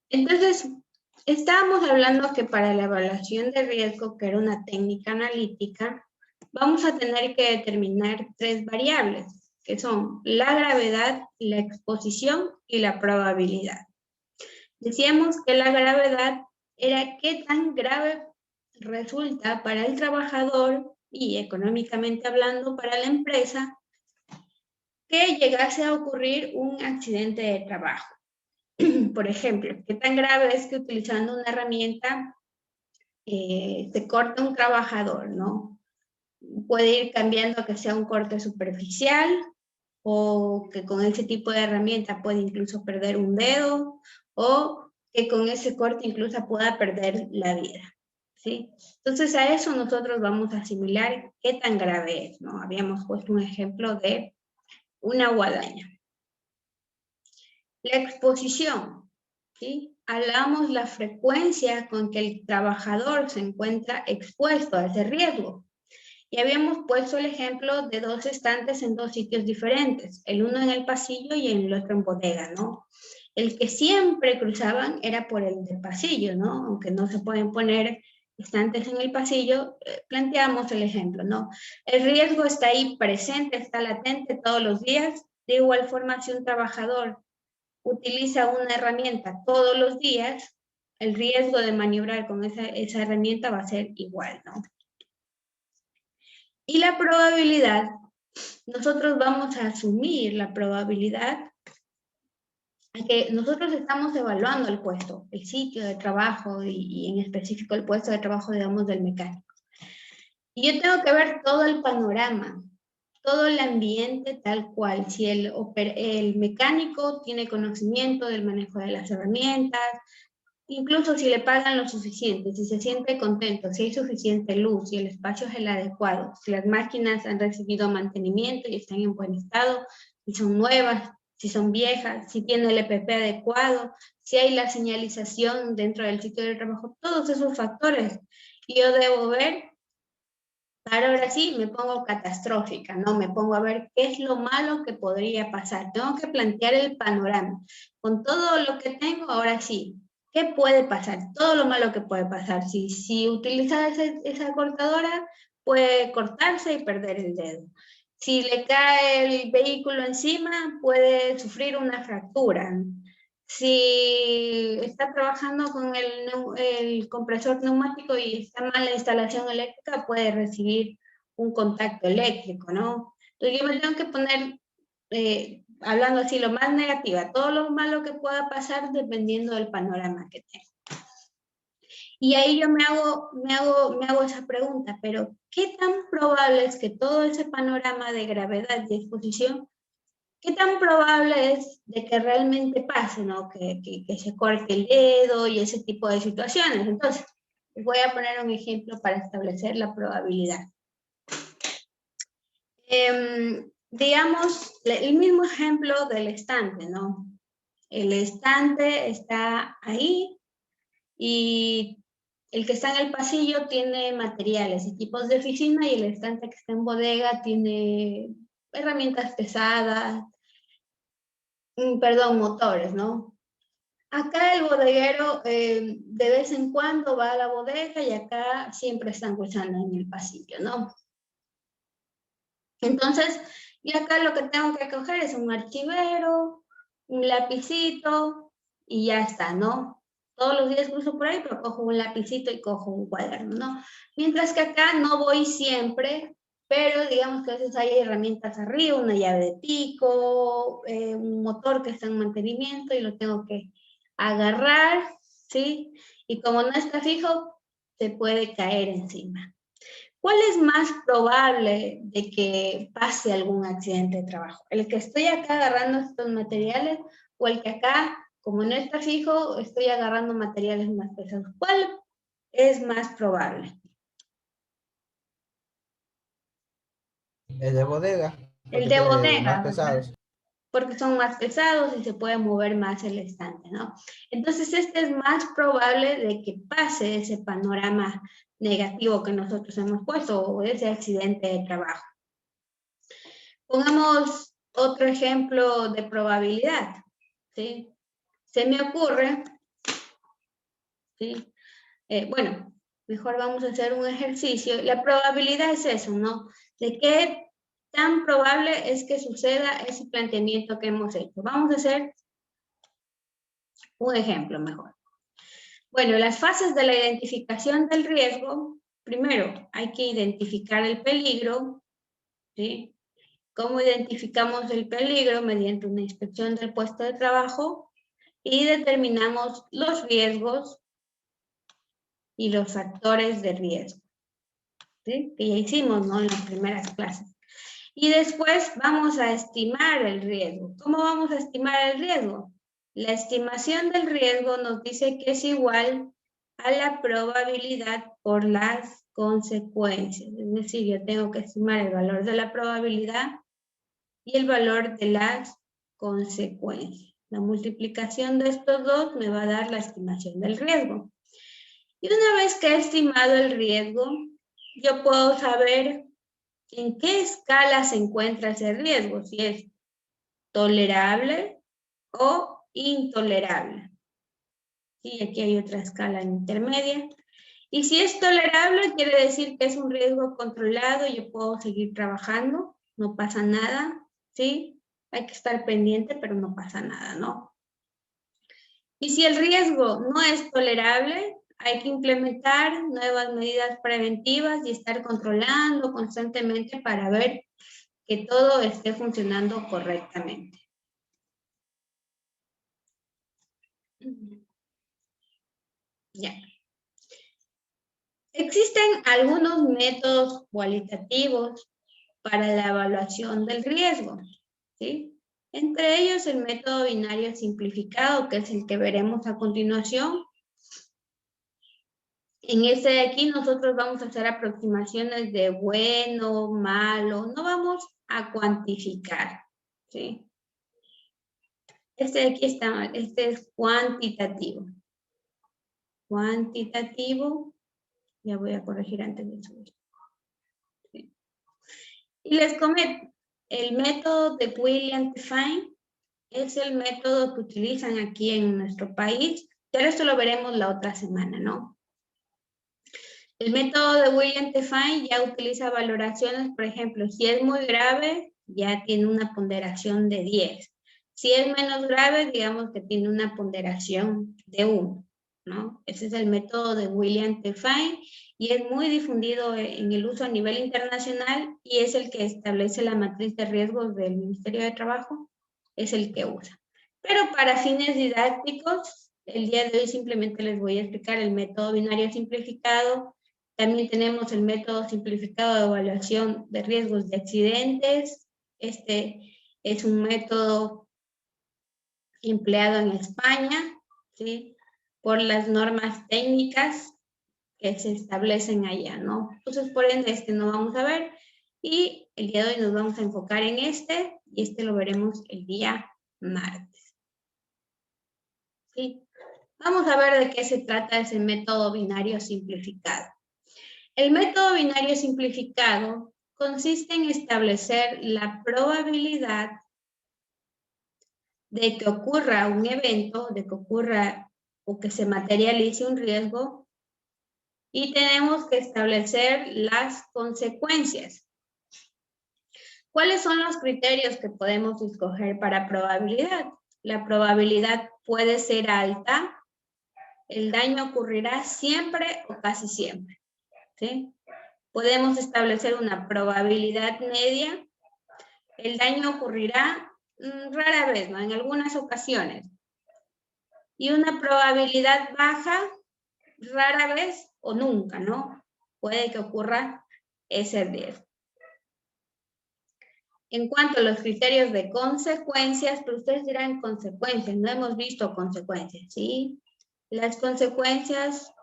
Entonces, estábamos hablando que para la evaluación de riesgo, que era una técnica analítica, vamos a tener que determinar 3 variables, que son la gravedad, la exposición y la probabilidad. Decíamos que la gravedad era qué tan grave resulta para el trabajador y económicamente hablando para la empresa que llegase a ocurrir un accidente de trabajo. Por ejemplo, qué tan grave es que utilizando una herramienta se corta un trabajador, ¿no? Puede ir cambiando a que sea un corte superficial o que con ese tipo de herramienta puede incluso perder un dedo o que con ese corte incluso pueda perder la vida, ¿sí? Entonces a eso nosotros vamos a asimilar qué tan grave es, ¿no? Habíamos puesto un ejemplo de una guadaña. La exposición, ¿sí? Hablamos la frecuencia con que el trabajador se encuentra expuesto a ese riesgo. Y habíamos puesto el ejemplo de 2 estantes en 2 sitios diferentes, el uno en el pasillo y el otro en bodega, ¿no? El que siempre cruzaban era por el del pasillo, ¿no? Aunque no se pueden poner estantes en el pasillo, planteamos el ejemplo, ¿no? El riesgo está ahí presente, está latente todos los días. De igual forma, si un trabajador utiliza una herramienta todos los días, el riesgo de maniobrar con esa herramienta va a ser igual, ¿no? Y la probabilidad, nosotros vamos a asumir la probabilidad que nosotros estamos evaluando el puesto, el sitio de trabajo y en específico el puesto de trabajo, digamos, del mecánico. Y yo tengo que ver todo el panorama, todo el ambiente tal cual. Si el mecánico tiene conocimiento del manejo de las herramientas, incluso si le pagan lo suficiente, si se siente contento, si hay suficiente luz, si el espacio es el adecuado, si las máquinas han recibido mantenimiento y están en buen estado, si son nuevas, si son viejas, si tiene el EPP adecuado, si hay la señalización dentro del sitio de trabajo, todos esos factores. Y yo debo ver, ahora sí me pongo catastrófica, ¿no? Me pongo a ver qué es lo malo que podría pasar. Tengo que plantear el panorama. Con todo lo que tengo, ahora sí, ¿qué puede pasar? Todo lo malo que puede pasar. Si utilizas esa cortadora, puede cortarse y perder el dedo. Si le cae el vehículo encima, puede sufrir una fractura. Si está trabajando con el compresor neumático y está mal la instalación eléctrica, puede recibir un contacto eléctrico, ¿no? Entonces yo me tengo que poner, hablando así, lo más negativa, todo lo malo que pueda pasar dependiendo del panorama que tenga. Y ahí yo me hago esa pregunta, pero ¿qué tan probable es que todo ese panorama de gravedad y exposición, qué tan probable es de que realmente pase, ¿no? Que se corte el dedo y ese tipo de situaciones? Entonces, voy a poner un ejemplo para establecer la probabilidad. Digamos, el mismo ejemplo del estante, ¿no? El estante está ahí y el que está en el pasillo tiene materiales, equipos de oficina, y el estante que está en bodega tiene herramientas pesadas, perdón, motores, ¿no? Acá el bodeguero de vez en cuando va a la bodega y acá siempre están cruzando en el pasillo, ¿no? Entonces, y acá lo que tengo que coger es un archivero, un lapicito y ya está, ¿no? Todos los días cruzo por ahí, pero cojo un lapicito y cojo un cuaderno, ¿no? Mientras que acá no voy siempre, pero digamos que a veces hay herramientas arriba, una llave de pico, un motor que está en mantenimiento y lo tengo que agarrar, ¿sí? Y como no está fijo, se puede caer encima. ¿Cuál es más probable de que pase algún accidente de trabajo? ¿El que estoy acá agarrando estos materiales o el que acá, como no está fijo, estoy agarrando materiales más pesados? ¿Cuál es más probable? El de bodega, El porque de tiene más bodega, ¿verdad? pesados. Porque son más pesados y se puede mover más el estante, ¿no? Entonces, este es más probable de que pase ese panorama negativo que nosotros hemos puesto o ese accidente de trabajo. Pongamos otro ejemplo de probabilidad, ¿sí? se me ocurre, ¿sí? Bueno, mejor vamos a hacer un ejercicio. La probabilidad es eso, ¿no? De qué tan probable es que suceda ese planteamiento que hemos hecho. Vamos a hacer un ejemplo mejor. Bueno, las fases de la identificación del riesgo. Primero, hay que identificar el peligro, ¿sí? ¿Cómo identificamos el peligro? Mediante una inspección del puesto de trabajo y determinamos los riesgos y los factores de riesgo, ¿sí? Que ya hicimos, ¿no? En las primeras clases. Y después vamos a estimar el riesgo. ¿Cómo vamos a estimar el riesgo? La estimación del riesgo nos dice que es igual a la probabilidad por las consecuencias. Es decir, yo tengo que estimar el valor de la probabilidad y el valor de las consecuencias. La multiplicación de estos dos me va a dar la estimación del riesgo. Y una vez que he estimado el riesgo, yo puedo saber en qué escala se encuentra ese riesgo, si es tolerable o intolerable. Y aquí hay otra escala intermedia. Y si es tolerable, quiere decir que es un riesgo controlado, yo puedo seguir trabajando, no pasa nada, ¿sí? Hay que estar pendiente, pero no pasa nada, ¿no? Y si el riesgo no es tolerable, hay que implementar nuevas medidas preventivas y estar controlando constantemente para ver que todo esté funcionando correctamente. Ya. Existen algunos métodos cualitativos para la evaluación del riesgo, ¿sí? Entre ellos el método binario simplificado, que es el que veremos a continuación. En este de aquí nosotros vamos a hacer aproximaciones de bueno, malo, no vamos a cuantificar, ¿sí? Este de aquí está, este es cuantitativo. Cuantitativo, ya voy a corregir antes de subir. ¿Sí? Y les comento, el método de William-Define es el método que utilizan aquí en nuestro país, pero esto lo veremos la otra semana, ¿no? El método de William-Define ya utiliza valoraciones, por ejemplo, si es muy grave, ya tiene una ponderación de 10. Si es menos grave, digamos que tiene una ponderación de 1, ¿no? Ese es el método de William-Define y es muy difundido en el uso a nivel internacional y es el que establece la matriz de riesgos del Ministerio de Trabajo, es el que usa. Pero para fines didácticos, el día de hoy simplemente les voy a explicar el método binario simplificado. También tenemos el método simplificado de evaluación de riesgos de accidentes. Este es un método empleado en España, ¿sí? Por las normas técnicas que se establecen allá, ¿no? Entonces, por ende, este no vamos a ver. Y el día de hoy nos vamos a enfocar en este, y este lo veremos el día martes. ¿Sí? Vamos a ver de qué se trata ese método binario simplificado. El método binario simplificado consiste en establecer la probabilidad de que ocurra un evento, de que ocurra o que se materialice un riesgo, y tenemos que establecer las consecuencias. ¿Cuáles son los criterios que podemos escoger para probabilidad? La probabilidad puede ser alta, el daño ocurrirá siempre o casi siempre, ¿sí? Podemos establecer una probabilidad media, el daño ocurrirá rara vez, ¿no? En algunas ocasiones. Y una probabilidad baja, rara vez o nunca, ¿no? Puede que ocurra ese riesgo. En cuanto a los criterios de consecuencias, pues ustedes dirán consecuencias, no hemos visto consecuencias, ¿sí? Las consecuencias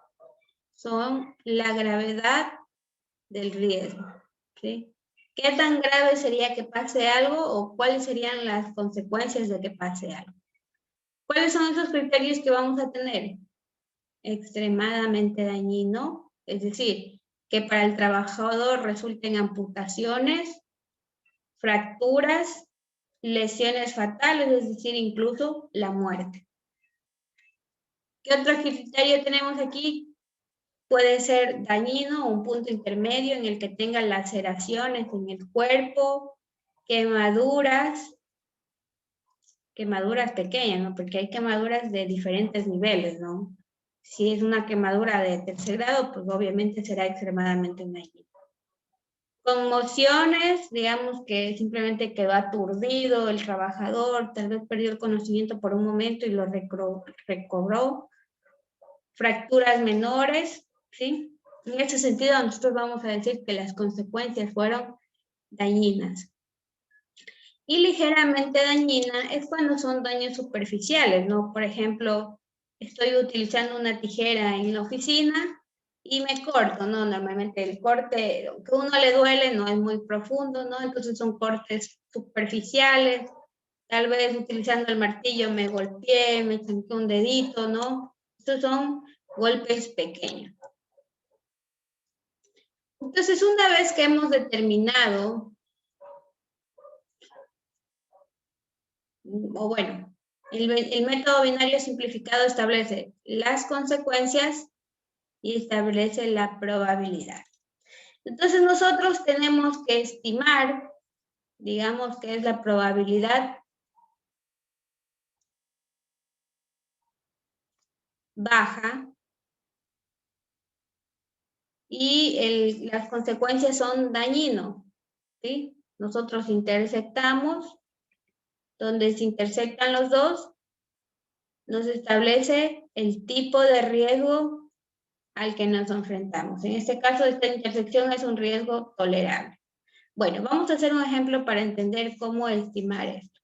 son la gravedad del riesgo, ¿sí? ¿Qué tan grave sería que pase algo o cuáles serían las consecuencias de que pase algo? ¿Cuáles son esos criterios que vamos a tener? Extremadamente dañino, es decir, que para el trabajador resulten amputaciones, fracturas, lesiones fatales, es decir, incluso la muerte. ¿Qué otro criterio tenemos aquí? Puede ser dañino, un punto intermedio en el que tenga laceraciones en el cuerpo, quemaduras pequeñas, ¿no? Porque hay quemaduras de diferentes niveles, ¿no? Si es una quemadura de tercer grado, pues obviamente será extremadamente dañino. Conmociones, digamos que simplemente quedó aturdido el trabajador, tal vez perdió el conocimiento por un momento y lo recobró. Fracturas menores, ¿sí? En ese sentido, nosotros vamos a decir que las consecuencias fueron dañinas. Y ligeramente dañina es cuando son daños superficiales, ¿no? Por ejemplo, estoy utilizando una tijera en la oficina y me corto, ¿no? Normalmente el corte, que a uno le duele, no es muy profundo, ¿no? Entonces son cortes superficiales. Tal vez utilizando el martillo me golpeé, me chanqué un dedito, ¿no? Estos son golpes pequeños. Entonces, una vez que hemos determinado, o bueno, el método binario simplificado establece las consecuencias y establece la probabilidad. Entonces, nosotros tenemos que estimar, digamos que es la probabilidad baja y las consecuencias son dañinos, ¿sí? Nosotros intersectamos, donde se intersectan los dos, nos establece el tipo de riesgo al que nos enfrentamos. En este caso, esta intersección es un riesgo tolerable. Bueno, vamos a hacer un ejemplo para entender cómo estimar esto.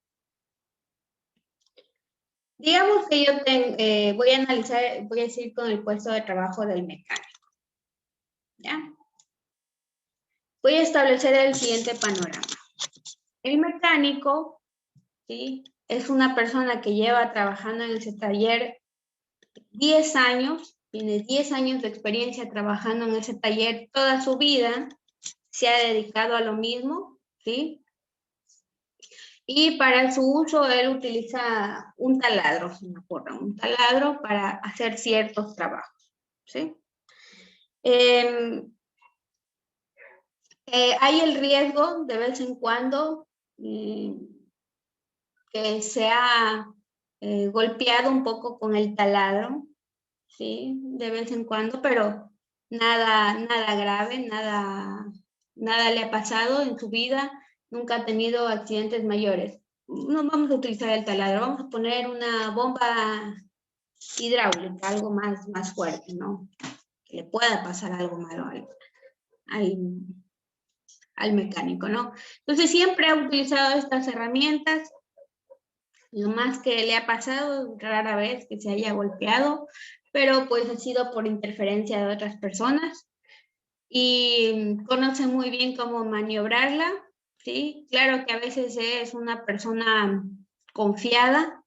Digamos que yo voy a analizar, voy a seguir con el puesto de trabajo del mecánico. ¿Ya? Voy a establecer el siguiente panorama. El mecánico, ¿sí?, es una persona que lleva trabajando en ese taller 10 años, tiene 10 años de experiencia trabajando en ese taller, toda su vida se ha dedicado a lo mismo, ¿sí? Y para su uso él utiliza un taladro, si me acuerdo, un taladro para hacer ciertos trabajos, ¿sí? Hay el riesgo de vez en cuando que se ha golpeado un poco con el taladro, ¿sí? De vez en cuando, pero nada grave, nada le ha pasado en su vida, nunca ha tenido accidentes mayores. No vamos a utilizar el taladro, vamos a poner una bomba hidráulica, algo más fuerte, ¿no? Que le pueda pasar algo malo al mecánico, ¿no? Entonces siempre ha utilizado estas herramientas. Lo más que le ha pasado, rara vez que se haya golpeado, pero pues ha sido por interferencia de otras personas y conoce muy bien cómo maniobrarla, ¿sí? Claro que a veces es una persona confiada,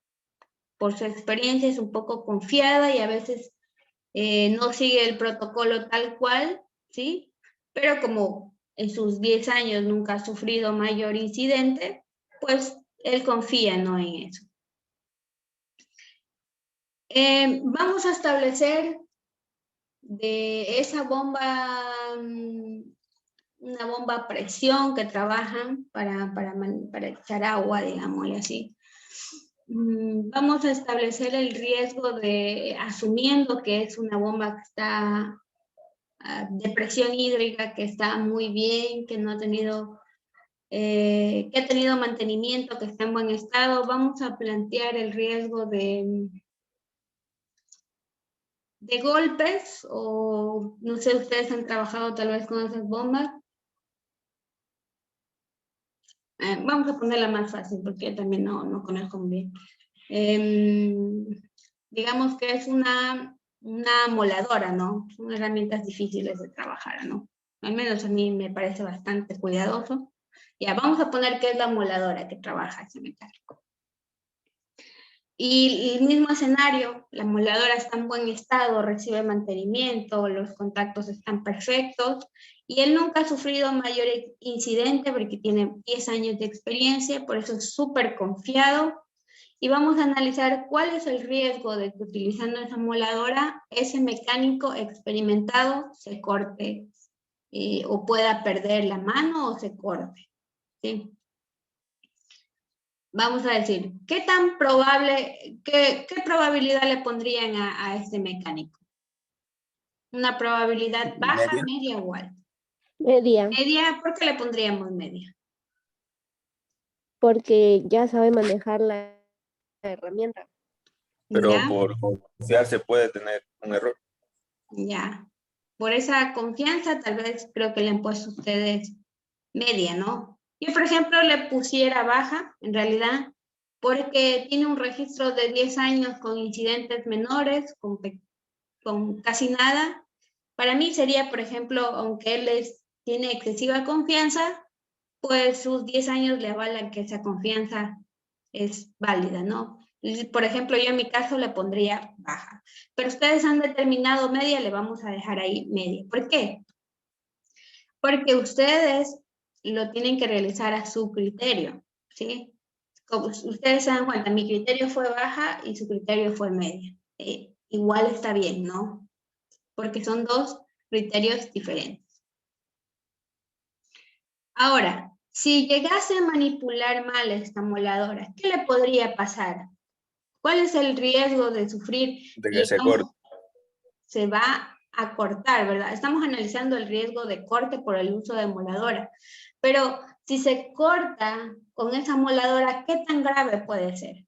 por su experiencia es un poco confiada y a veces no sigue el protocolo tal cual, ¿sí? Pero como en sus 10 años nunca ha sufrido mayor incidente, pues él confía, ¿no?, en eso. Vamos a establecer de esa bomba, una bomba a presión que trabajan para echar agua, digamos, y así. Vamos a establecer el riesgo de, asumiendo que es una bomba que está de presión hídrica, que está muy bien, que no ha tenido, que ha tenido mantenimiento, que está en buen estado. Vamos a plantear el riesgo de golpes, o no sé, ustedes han trabajado tal vez con esas bombas. Vamos a ponerla más fácil porque yo también no conozco muy bien. Digamos que es una moladora, ¿no? Son herramientas difíciles de trabajar, ¿no? Al menos a mí me parece bastante cuidadoso. Ya, vamos a poner que es la moladora que trabaja ese mecánico. Y el mismo escenario, la moladora está en buen estado, recibe mantenimiento, los contactos están perfectos y él nunca ha sufrido mayor incidente porque tiene 10 años de experiencia, por eso es súper confiado Y vamos a analizar cuál es el riesgo de que utilizando esa moladora, ese mecánico experimentado se corte o pueda perder la mano o se corte. ¿Sí? Vamos a decir, ¿qué tan probable, qué probabilidad le pondrían a este mecánico? ¿Una probabilidad baja, Media. media o alta? Media, Media, ¿por qué le pondríamos media? porque ya sabe manejar la herramienta. Pero ¿Ya? por confiar se puede tener un error. Ya. Por esa confianza, tal vez creo que le han puesto ustedes media, ¿no? Yo, por ejemplo, le pusiera baja, en realidad, porque tiene un registro de 10 años con incidentes menores, con casi nada. Para mí sería, por ejemplo, aunque él tiene excesiva confianza, pues sus 10 años le avalan que esa confianza es válida, ¿no? Por ejemplo, yo en mi caso le pondría baja, pero ustedes han determinado media, le vamos a dejar ahí media. ¿Por qué? Porque ustedes lo tienen que realizar a su criterio, ¿sí? Como ustedes se dan cuenta, mi criterio fue baja y su criterio fue media. Igual está bien, ¿no? Porque son dos criterios diferentes. Ahora, si llegase a manipular mal esta moladora, ¿qué le podría pasar? ¿Cuál es el riesgo de sufrir? De que se corte. Se va a cortar, ¿verdad? Estamos analizando el riesgo de corte por el uso de moladora. Pero si se corta con esa moladora, ¿qué tan grave puede ser?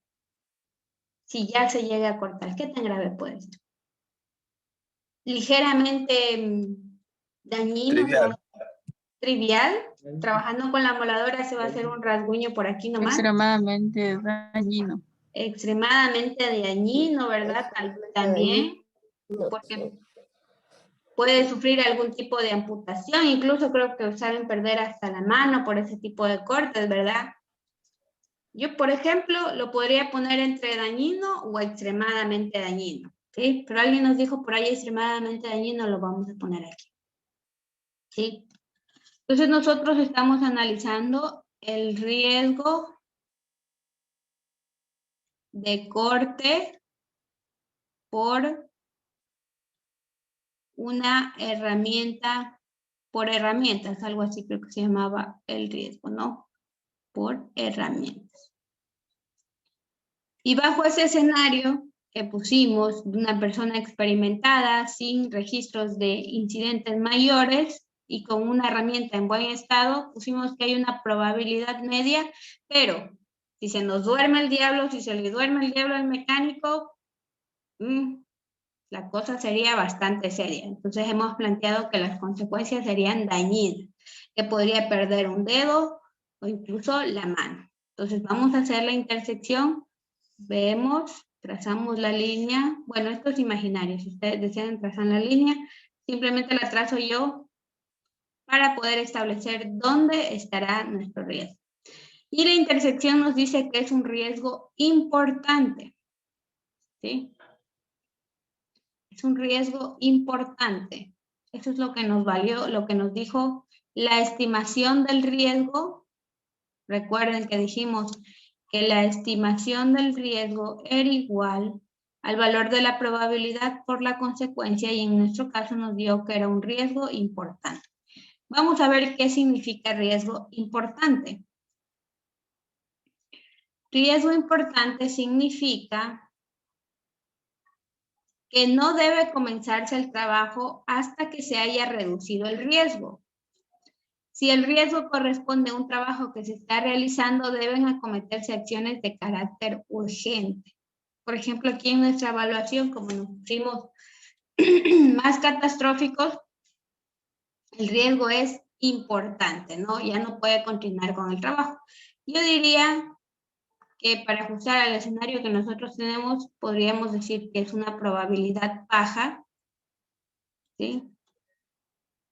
Si ya se llega a cortar, ¿qué tan grave puede ser? Ligeramente dañino, Trivial. trivial. Trabajando con la moladora se va a hacer un rasguño por aquí nomás. Extremadamente dañino. Extremadamente dañino, ¿verdad? También, porque puede sufrir algún tipo de amputación, incluso creo que saben perder hasta la mano por ese tipo de cortes, ¿verdad? Yo, por ejemplo, lo podría poner entre dañino o extremadamente dañino, ¿sí? Pero alguien nos dijo por ahí extremadamente dañino, lo vamos a poner aquí, ¿sí? Entonces nosotros estamos analizando el riesgo de corte por una herramienta, por herramientas, algo así creo que se llamaba el riesgo, ¿no? Por herramientas. Y bajo ese escenario que pusimos de una persona experimentada, sin registros de incidentes mayores y con una herramienta en buen estado, pusimos que hay una probabilidad media, pero si se nos duerme el diablo, si se le duerme el diablo al mecánico, la cosa sería bastante seria. Entonces hemos planteado que las consecuencias serían dañinas, que podría perder un dedo o incluso la mano. Entonces vamos a hacer la intersección, vemos, trazamos la línea. Bueno, esto es imaginario, si ustedes desean trazar la línea, simplemente la trazo yo para poder establecer dónde estará nuestro riesgo. Y la intersección nos dice que es un riesgo importante, ¿sí? Es un riesgo importante. Eso es lo que nos valió, lo que nos dijo la estimación del riesgo. Recuerden que dijimos que la estimación del riesgo era igual al valor de la probabilidad por la consecuencia y en nuestro caso nos dio que era un riesgo importante. Vamos a ver qué significa riesgo importante. Riesgo importante significa que no debe comenzarse el trabajo hasta que se haya reducido el riesgo. Si el riesgo corresponde a un trabajo que se está realizando, deben acometerse acciones de carácter urgente. Por ejemplo, aquí en nuestra evaluación, como nos pusimos más catastróficos, el riesgo es importante, ¿no? Ya no puede continuar con el trabajo. Yo diría que para ajustar al escenario que nosotros tenemos, podríamos decir que es una probabilidad baja, ¿sí?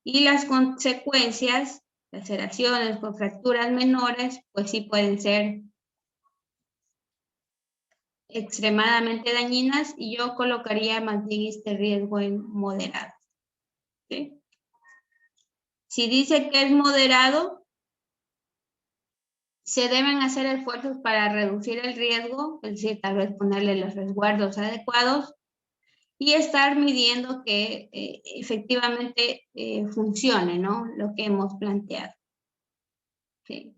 Y las consecuencias, laceraciones con fracturas menores, pues sí pueden ser extremadamente dañinas y yo colocaría más bien este riesgo en moderado, ¿sí? Si dice que es moderado, Se deben hacer esfuerzos para reducir el riesgo, es decir, tal vez ponerle los resguardos adecuados y estar midiendo que efectivamente funcione, ¿no? Lo que hemos planteado. Sí.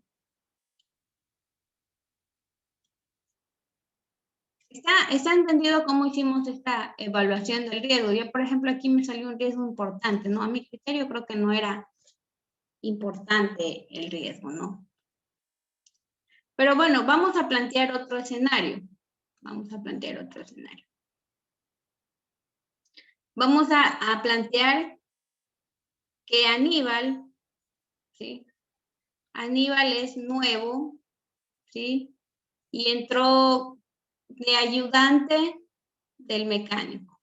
Está entendido cómo hicimos esta evaluación del riesgo. Yo, por ejemplo, aquí me salió un riesgo importante, ¿no? A mi criterio creo que no era importante el riesgo, ¿no? Pero bueno, vamos a plantear otro escenario. Vamos a plantear otro escenario. Vamos a plantear que Aníbal, ¿sí? Aníbal es nuevo, ¿sí? Y entró de ayudante del mecánico.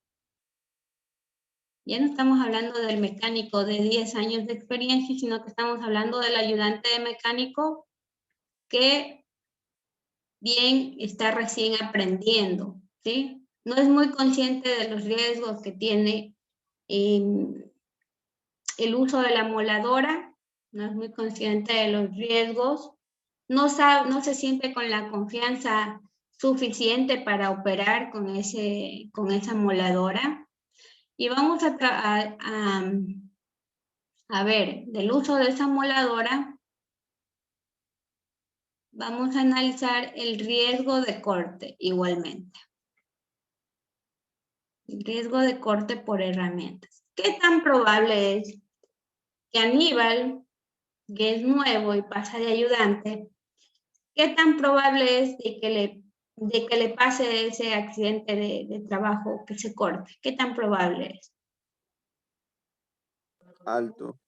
Ya no estamos hablando del mecánico de 10 años de experiencia, sino que estamos hablando del ayudante de mecánico que bien está recién aprendiendo, ¿sí? No es muy consciente de los riesgos que tiene el uso de la moladora, no es muy consciente de los riesgos, no se siente con la confianza suficiente para operar con esa moladora. Y vamos a ver, del uso de esa moladora, vamos a analizar el riesgo de corte igualmente. El riesgo de corte por herramientas. ¿Qué tan probable es que Aníbal, que es nuevo y pasa de ayudante, qué tan probable es de que le pase ese accidente de trabajo, que se corte? ¿Qué tan probable es? Alto.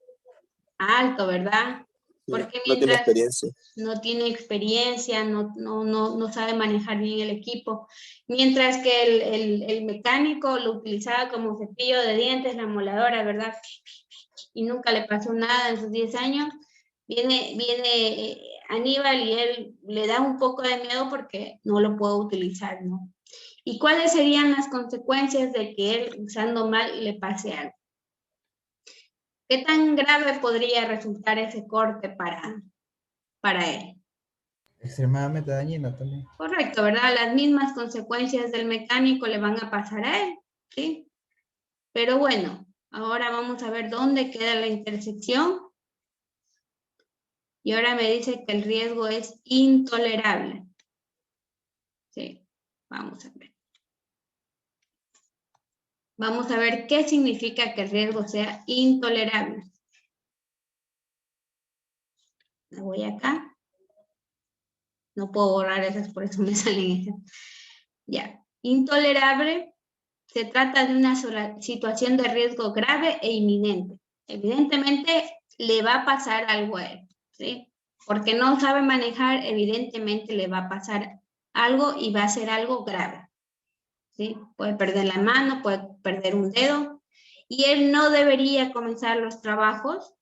Alto, ¿verdad? Sí, Porque no tiene mientras experiencia. no tiene experiencia, no sabe manejar bien el equipo, mientras que el mecánico lo utilizaba como cepillo de dientes, la moladora, ¿verdad? Y nunca le pasó nada en sus 10 años. Viene Aníbal y él le da un poco de miedo porque no lo puede utilizar, ¿no? ¿Y cuáles serían las consecuencias de que él, usando mal, le pase algo? ¿Qué tan grave podría resultar ese corte para él? Extremadamente dañino también. Correcto, ¿verdad? Las mismas consecuencias del mecánico le van a pasar a él, ¿sí? Pero bueno, ahora vamos a ver dónde queda la intersección. Y ahora me dice que el riesgo es intolerable. Sí, vamos a ver. Vamos a ver qué significa que el riesgo sea intolerable. Me voy acá. No puedo borrar esas, por eso me salen esas. Ya, intolerable se trata de una situación de riesgo grave e inminente. Evidentemente le va a pasar algo a él, ¿sí? Porque no sabe manejar, evidentemente le va a pasar algo y va a ser algo grave, ¿sí? Puede perder la mano, puede perder un dedo y él no debería comenzar los trabajos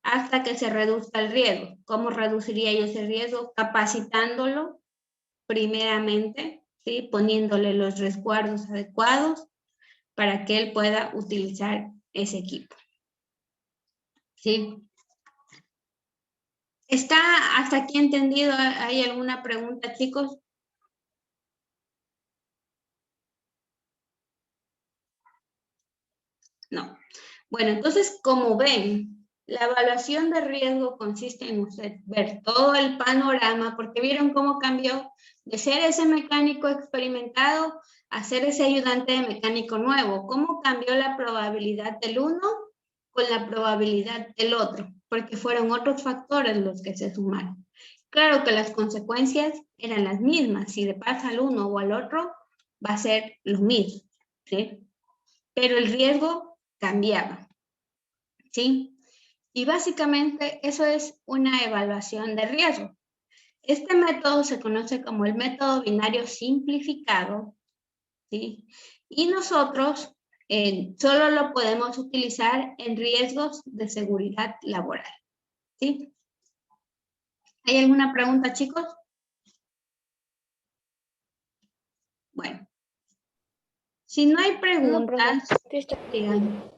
hasta que se reduzca el riesgo. ¿Cómo reduciría yo ese riesgo? Capacitándolo primeramente, ¿sí? Poniéndole los resguardos adecuados para que él pueda utilizar ese equipo. ¿Sí? ¿Está hasta aquí entendido? ¿Hay alguna pregunta, chicos? No. Bueno, entonces, como ven, la evaluación de riesgo consiste en usted ver todo el panorama, porque vieron cómo cambió de ser ese mecánico experimentado a ser ese ayudante de mecánico nuevo. ¿Cómo cambió la probabilidad del uno con la probabilidad del otro? Porque fueron otros factores los que se sumaron. Claro que las consecuencias eran las mismas. Si le pasa al uno o al otro, va a ser lo mismo, ¿sí? Pero el riesgo cambiaba, ¿sí? Y básicamente eso es una evaluación de riesgo. Este método se conoce como el método binario simplificado, ¿sí? Y nosotros solo lo podemos utilizar en riesgos de seguridad laboral, ¿sí? ¿Hay alguna pregunta, chicos? Bueno, si no hay preguntas, digan,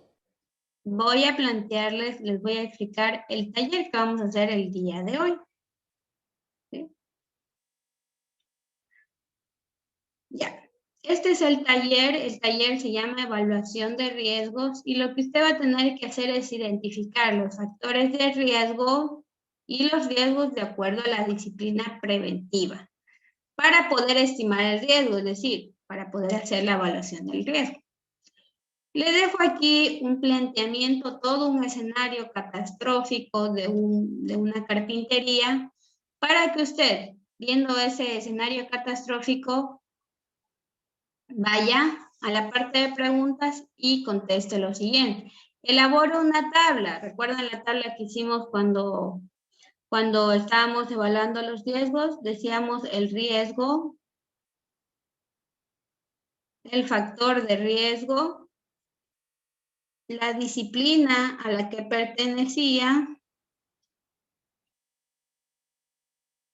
voy a plantearles, les voy a explicar el taller que vamos a hacer el día de hoy. Este es el taller se llama evaluación de riesgos y lo que usted va a tener que hacer es identificar los factores de riesgo y los riesgos de acuerdo a la disciplina preventiva para poder estimar el riesgo, es decir, para poder hacer la evaluación del riesgo. Le dejo aquí un planteamiento, todo un escenario catastrófico de una carpintería para que usted, viendo ese escenario catastrófico, vaya a la parte de preguntas y conteste lo siguiente. Elabora una tabla. ¿Recuerdan la tabla que hicimos cuando estábamos evaluando los riesgos? Decíamos el riesgo, el factor de riesgo, la disciplina a la que pertenecía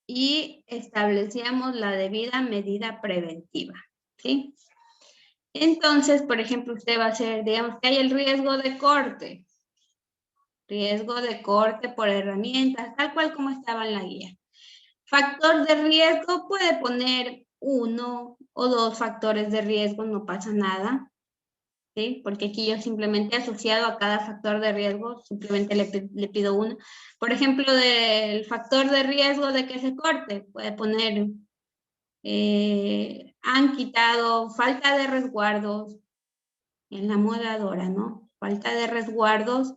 y establecíamos la debida medida preventiva, ¿sí? Entonces, por ejemplo, usted va a hacer, digamos que hay el riesgo de corte por herramientas, tal cual como estaba en la guía. Factor de riesgo puede poner 1 o 2 factores de riesgo, no pasa nada, ¿sí? Porque aquí yo simplemente asociado a cada factor de riesgo, simplemente le pido 1. Por ejemplo, del factor de riesgo de que se corte, puede poner, han quitado falta de resguardos en la moladora, ¿no? Falta de resguardos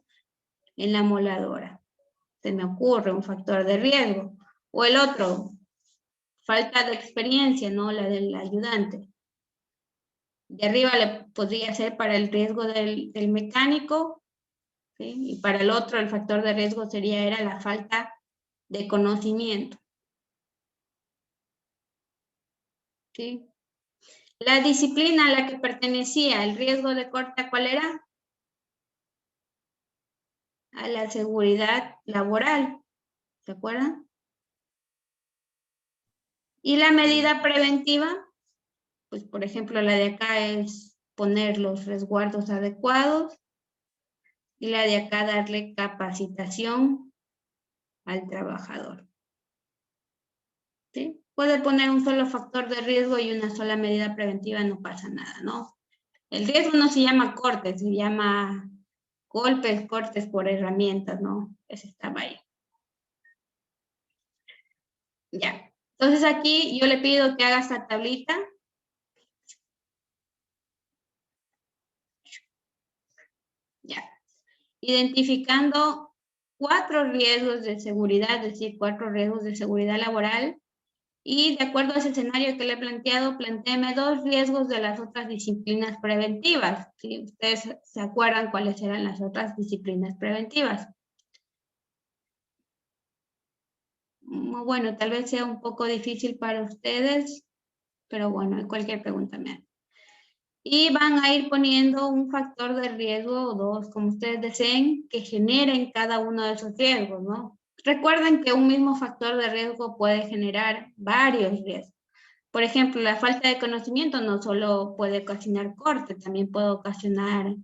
en la moladora. Se me ocurre un factor de riesgo. O el otro, falta de experiencia, ¿no? La del ayudante. De arriba le podría ser para el riesgo del mecánico, ¿sí? Y para el otro el factor de riesgo era la falta de conocimiento, ¿sí? La disciplina a la que pertenecía el riesgo de corte, ¿cuál era? A la seguridad laboral, ¿se acuerdan? Y la medida preventiva, pues por ejemplo la de acá es poner los resguardos adecuados y la de acá darle capacitación al trabajador, ¿sí? Puede poner un solo factor de riesgo y una sola medida preventiva, no pasa nada, ¿no? El riesgo no se llama cortes, se llama golpes, cortes por herramientas, ¿no? Ese estaba ahí. Ya. Entonces aquí yo le pido que haga esta tablita. Ya. Identificando 4 riesgos de seguridad, es decir, 4 riesgos de seguridad laboral. Y de acuerdo a ese escenario que le he planteado, plantéeme 2 riesgos de las otras disciplinas preventivas. ¿Sí? Ustedes se acuerdan cuáles eran las otras disciplinas preventivas. Bueno, tal vez sea un poco difícil para ustedes, pero bueno, cualquier pregunta me hagan. Y van a ir poniendo un factor de riesgo o 2, como ustedes deseen, que generen cada uno de esos riesgos, ¿no? Recuerden que un mismo factor de riesgo puede generar varios riesgos. Por ejemplo, la falta de conocimiento no solo puede ocasionar corte, también puede ocasionar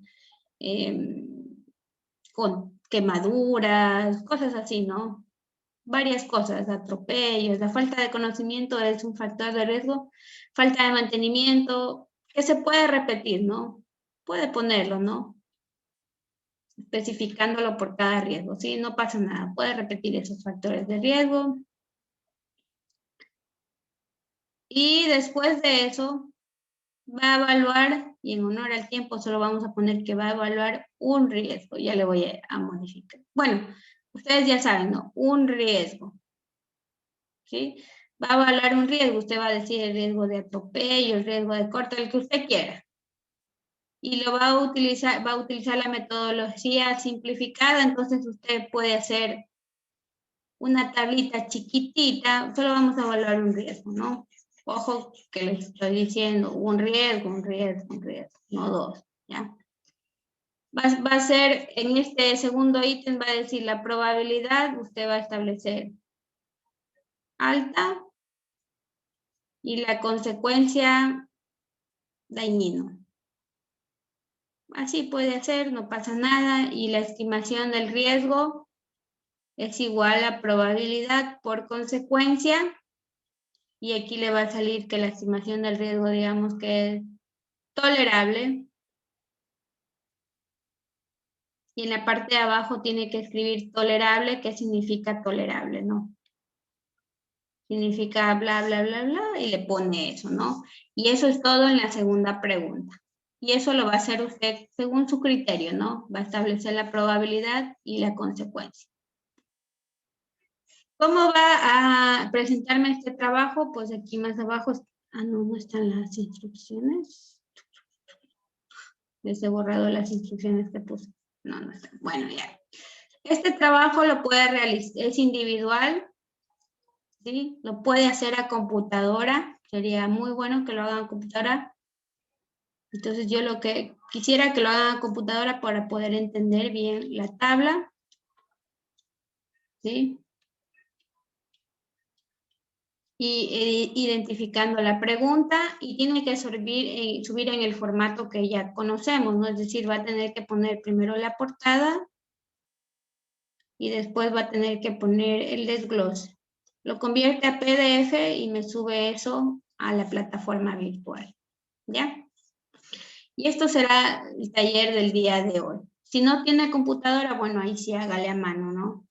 con quemaduras, cosas así, ¿no? Varias cosas, atropellos. La falta de conocimiento es un factor de riesgo. Falta de mantenimiento, que se puede repetir, ¿no? Puede ponerlo, ¿no? Especificándolo por cada riesgo, ¿sí? No pasa nada, puede repetir esos factores de riesgo. Y después de eso, va a evaluar, y en honor al tiempo solo vamos a poner que va a evaluar un riesgo. Ya le voy a modificar. Bueno, ustedes ya saben, ¿no? Un riesgo. ¿Sí? Va a evaluar un riesgo. Usted va a decir el riesgo de atropello, el riesgo de corte, el que usted quiera. Y lo va a utilizar la metodología simplificada. Entonces usted puede hacer una tablita chiquitita. Solo vamos a evaluar un riesgo, ¿no? Ojo que les estoy diciendo un riesgo, no 2, ¿ya? Va a ser, en este segundo ítem va a decir la probabilidad, usted va a establecer alta y la consecuencia dañino. Así puede ser, no pasa nada, y la estimación del riesgo es igual a probabilidad por consecuencia. Y aquí le va a salir que la estimación del riesgo, digamos que es tolerable. Y en la parte de abajo tiene que escribir tolerable. ¿Qué significa tolerable, no? Significa bla, bla, bla, bla, y le pone eso, ¿no? Y eso es todo en la segunda pregunta. Y eso lo va a hacer usted según su criterio, ¿no? Va a establecer la probabilidad y la consecuencia. ¿Cómo va a presentarme este trabajo? Pues aquí más abajo, no están las instrucciones. Les he borrado las instrucciones que puse. No están. Bueno, ya. Este trabajo lo puede realizar, es individual, ¿sí? Lo puede hacer a computadora. Sería muy bueno que lo hagan a computadora. Entonces yo lo que quisiera que lo hagan a computadora para poder entender bien la tabla, ¿sí? Y identificando la pregunta, y tiene que subir en el formato que ya conocemos, ¿no? Es decir, va a tener que poner primero la portada y después va a tener que poner el desglose. Lo convierte a PDF y me sube eso a la plataforma virtual, ¿ya? Y esto será el taller del día de hoy. Si no tiene computadora, bueno, ahí sí hágale a mano, ¿no?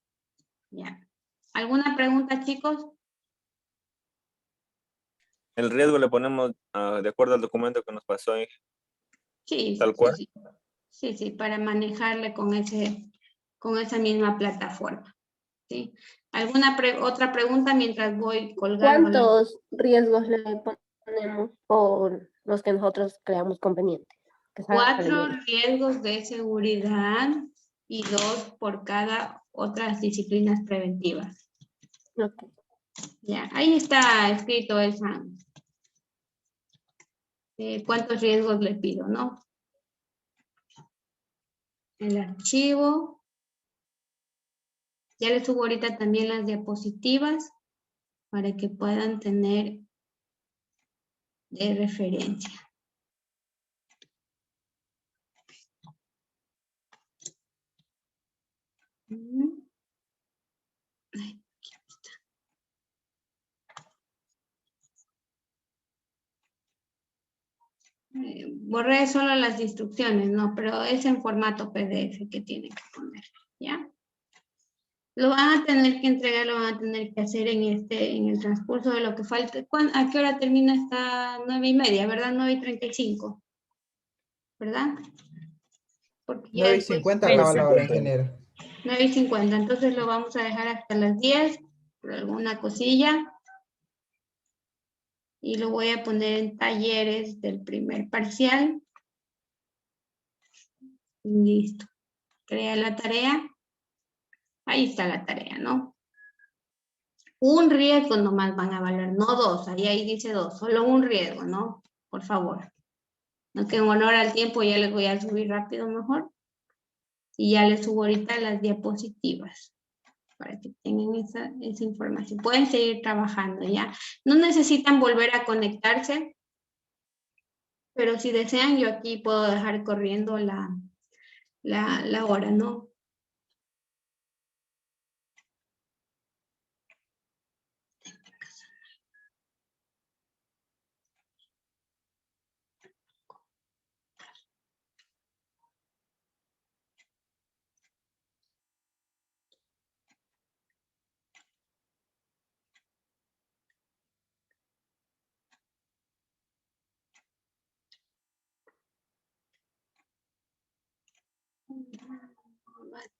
Ya. ¿Alguna pregunta, chicos? El riesgo le ponemos de acuerdo al documento que nos pasó, Sí, tal cual. sí, para manejarle con esa misma plataforma, ¿sí? ¿Alguna otra pregunta mientras voy colgando? ¿Cuántos riesgos le ponemos por los que nosotros creamos conveniente? Que salga 4 bien. riesgos de seguridad y 2 por cada otras disciplinas preventivas. Ok. Ya, ahí está escrito esa. ¿Cuántos riesgos le pido, no? El archivo. Ya les subo ahorita también las diapositivas para que puedan tener de referencia. Ay, aquí está. Borré solo las instrucciones, ¿no? Pero es en formato PDF que tienen que poner, ¿ya? Lo van a tener que entregar, lo van a tener que hacer en el transcurso de lo que falte. ¿A qué hora termina esta 9:30, verdad? 9:35, ¿verdad? Porque ya 9:50 bueno, acaba la hora, 9:50. ingeniero. 9:50, entonces lo vamos a dejar hasta las 10, por alguna cosilla. Y lo voy a poner en talleres del primer parcial. Listo. Crea la tarea. Ahí está la tarea, ¿no? Un riesgo nomás van a valer, no dos. Ahí dice dos, solo un riesgo, ¿no? Por favor. No, que en honor al tiempo ya les voy a subir rápido mejor. Y ya les subo ahorita las diapositivas para que tengan esa información. Pueden seguir trabajando, ¿ya? No necesitan volver a conectarse, pero si desean, yo aquí puedo dejar corriendo la hora, ¿no?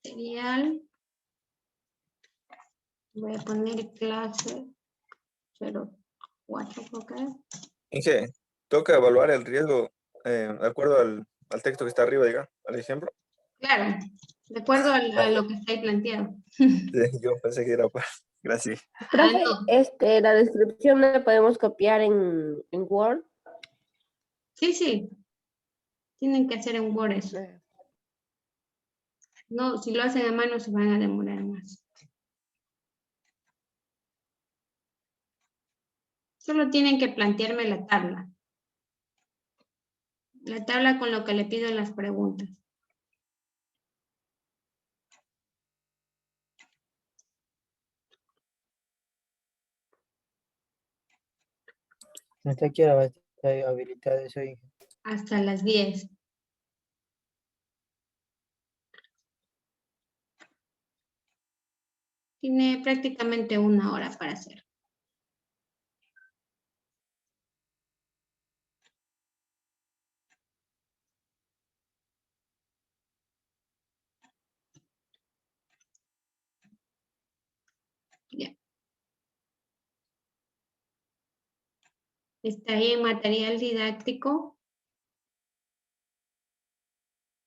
Material. Voy a poner clase 04, creo que es. Inge, toca evaluar el riesgo de acuerdo al texto que está arriba, diga, al ejemplo. Claro, de acuerdo a lo que está ahí planteado. Yo pensé que era para... Gracias. Profe, No. la descripción la podemos copiar en Word. Sí. Tienen que hacer en Word eso. No, si lo hacen a mano se van a demorar más. Solo tienen que plantearme la tabla. La tabla con lo que le pido en las preguntas. ¿Hasta qué hora va a estar habilitado eso, hija? Hasta las 10. Tiene prácticamente 1 hora para hacer. Ya. Está ahí en material didáctico.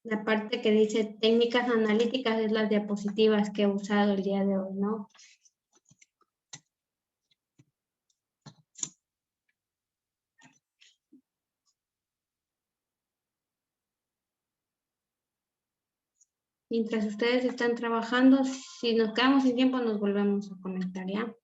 La parte que dice técnicas analíticas es las diapositivas que he usado el día de hoy, ¿no? Mientras ustedes están trabajando, si nos quedamos sin tiempo, nos volvemos a conectar, ¿ya?